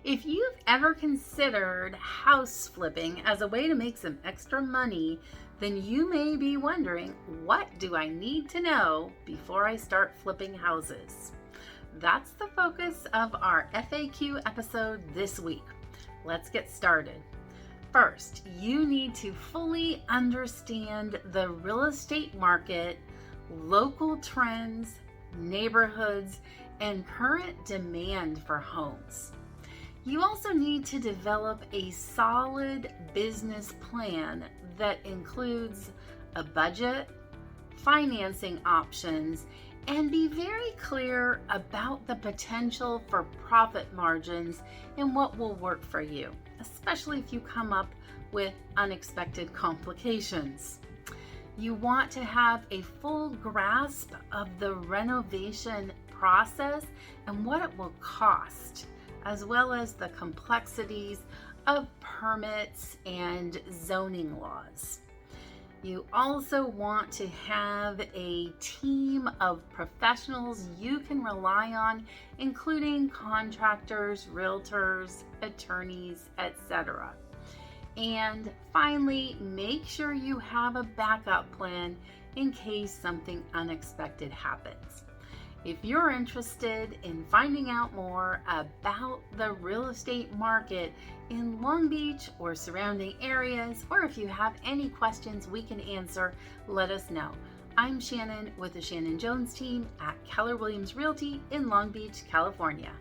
If you've ever considered house flipping as a way to make some extra money, then you may be wondering, what do I need to know before I start flipping houses? That's the focus of our FAQ episode this week. Let's get started. First, you need to fully understand the real estate market, local trends, neighborhoods, and current demand for homes. You also need to develop a solid business plan that includes a budget, financing options, and be very clear about the potential for profit margins and what will work for you, especially if you come up with unexpected complications. You want to have a full grasp of the renovation process and what it will cost, as well as the complexities of permits and zoning laws. You also want to have a team of professionals you can rely on, including contractors, realtors, attorneys, etc. And finally, make sure you have a backup plan in case something unexpected happens. If you're interested in finding out more about the real estate market in Long Beach or surrounding areas, or if you have any questions we can answer, let us know. I'm Shannon with the Shannon Jones Team at Keller Williams Realty in Long Beach, California.